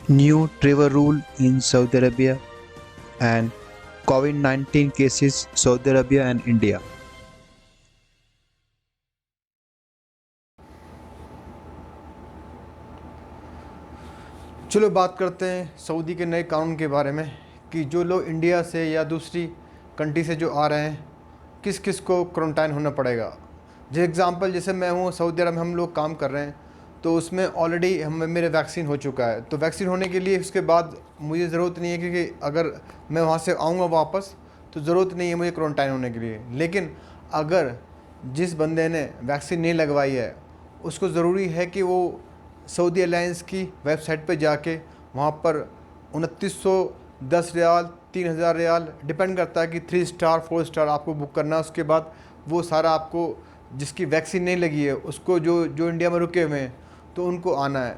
New travel rule in Saudi Arabia and COVID-19 cases Saudi Arabia and India. चलो बात करते हैं Saudi के नए कानून के बारे में कि जो लोग इंडिया से या दूसरी कंट्री से जो आ रहे हैं किस किस को क्वारंटाइन होना पड़ेगा। जो एग्ज़ाम्पल जैसे मैं हूँ सऊदी अरब में हम लोग काम कर रहे हैं तो उसमें ऑलरेडी हम मेरे वैक्सीन हो चुका है, तो वैक्सीन होने के लिए उसके बाद मुझे ज़रूरत नहीं है क्योंकि अगर मैं वहाँ से आऊँगा वापस तो ज़रूरत नहीं है मुझे क्वारंटाइन होने के लिए। लेकिन अगर जिस बंदे ने वैक्सीन नहीं लगवाई है उसको ज़रूरी है कि वो सऊदी एयरलाइंस की वेबसाइट पे जाके वहाँ पर 2910 रियाल 3000 रियाल डिपेंड करता है कि 3 स्टार 4 स्टार आपको बुक करना है। उसके बाद वो सारा आपको जिसकी वैक्सीन नहीं लगी है उसको जो जो इंडिया में रुके हुए हैं तो उनको आना है।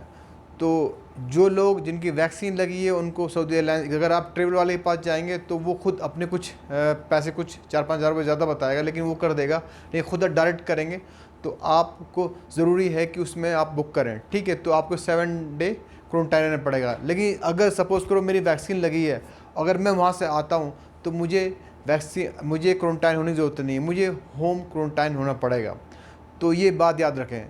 तो जो लोग जिनकी वैक्सीन लगी है उनको सऊदी एयरलाइंस, अगर आप ट्रेवल वाले के पास जाएंगे तो वो खुद अपने कुछ पैसे कुछ 4-5 हज़ार रुपये ज़्यादा बताएगा, लेकिन वो कर देगा। नहीं खुद डायरेक्ट करेंगे तो आपको ज़रूरी है कि उसमें आप बुक करें, ठीक है। तो आपको 7 डे क्वारंटाइन रहना पड़ेगा। लेकिन अगर सपोज़ करो मेरी वैक्सीन लगी है, अगर मैं वहाँ से आता हूँ तो मुझे क्वारंटाइन होने की ज़रूरत नहीं है, मुझे होम क्वारंटाइन होना पड़ेगा। तो ये बात याद रखें।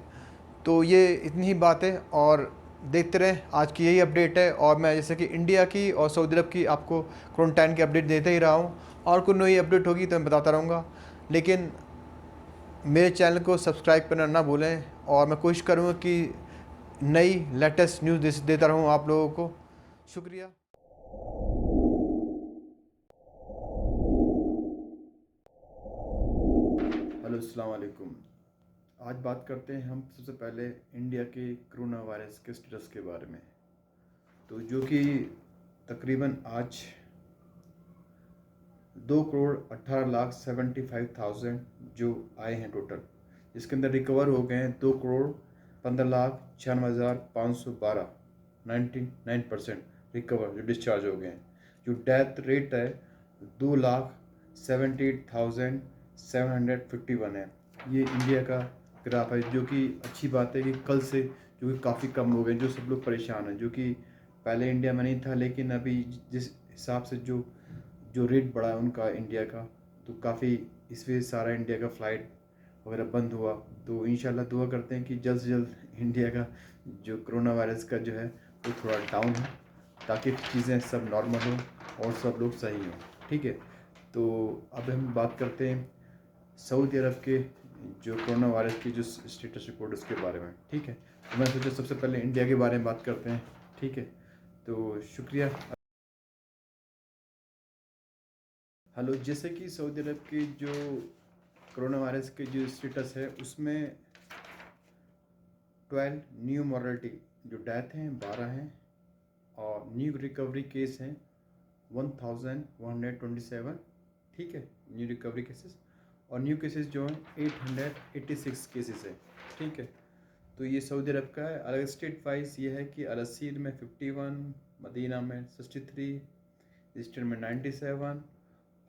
तो ये इतनी ही बात है और देखते रहें, आज की यही अपडेट है। और मैं जैसे कि इंडिया की और सऊदी अरब की आपको क्वारंटाइन की अपडेट देते ही रहा हूँ, और कोई नई अपडेट होगी तो मैं बताता रहूँगा। लेकिन मेरे चैनल को सब्सक्राइब करना ना भूलें और मैं कोशिश करूँगा कि नई लेटेस्ट न्यूज़ देता रहूँ आप लोगों को। शुक्रिया। हेलो, अस्सलाम वालेकुम। आज बात करते हैं हम सबसे पहले इंडिया के कोरोना वायरस के स्टेटस के बारे में। तो जो कि तकरीबन आज 2,18,75,000 जो आए हैं टोटल, जिसके अंदर रिकवर हो गए हैं 2,15,96,512 99% रिकवर जो डिस्चार्ज हो गए हैं। जो डेथ रेट है 2,78,751 है। ये इंडिया का ग्राफ है, जो कि अच्छी बात है कि कल से जो कि काफ़ी कम हो गए। जो सब लोग परेशान हैं, जो कि पहले इंडिया में नहीं था, लेकिन अभी जिस हिसाब से जो जो रेट बढ़ा है उनका इंडिया का, तो काफ़ी इस वजह से सारा इंडिया का फ़्लाइट वगैरह बंद हुआ। तो इंशाल्लाह दुआ करते हैं कि जल्द से जल्द इंडिया का जो कोरोना वायरस का जो है वो थोड़ा डाउन हो, ताकि चीज़ें सब नॉर्मल हो और सब लोग सही हों, ठीक है। तो अब हम बात करते हैं सऊदी अरब के जो कोरोना वायरस की जो स्टेटस रिपोर्ट उसके बारे में, ठीक है। तो मैं सोचा सबसे पहले इंडिया के बारे में बात करते हैं, ठीक है। तो शुक्रिया। हेलो, जैसे कि सऊदी अरब की जो कोरोना वायरस के जो स्टेटस है उसमें 12 न्यू मॉर्टलिटी जो डेथ हैं 12 हैं, और न्यू रिकवरी केस हैं 1127, ठीक है, न्यू रिकवरी केसेस। और न्यू केसेस जो हैं 886 केसेस है, ठीक है। तो ये सऊदी अरब का है। अलग स्टेट वाइज ये है कि अल असीर में 51, मदीना में 63, ईस्टर्न में 97,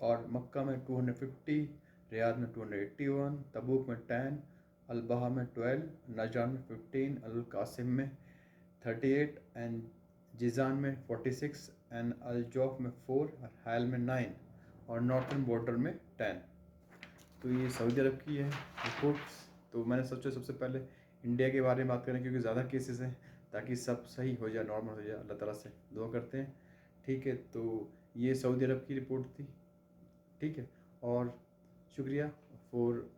और मक्का में 250, रियाद में 281, तबूक में 10, अलबहा में 12, नजान में 15, अल कासिम में 38, एंड जिजान में 46, एंड अल जौफ में 4, और हायल में 9, और नॉर्थन बॉर्डर में 10। तो ये सऊदी अरब की है रिपोर्ट्स। तो मैंने सोचा सबसे पहले इंडिया के बारे में बात करें, क्योंकि ज़्यादा केसेस हैं, ताकि सब सही हो जाए, नॉर्मल हो जाए। अल्लाह ताला से दुआ करते हैं, ठीक है। तो ये सऊदी अरब की रिपोर्ट थी, ठीक है। और शुक्रिया फॉर,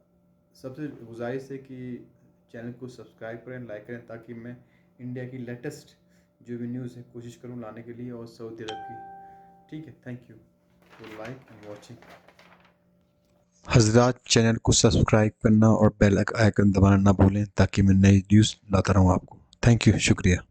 सबसे गुजारिश है कि चैनल को सब्सक्राइब करें, लाइक करें, ताकि मैं इंडिया की लेटेस्ट जो भी न्यूज़ है कोशिश करूं लाने के लिए, और सऊदी अरब की, ठीक है। Thank you for like and watching. हजरात, चैनल को सब्सक्राइब करना और बेल आइकन दबाना ना भूलें, ताकि मैं नई न्यूज़ लाता रहूँ आपको। थैंक यू, शुक्रिया।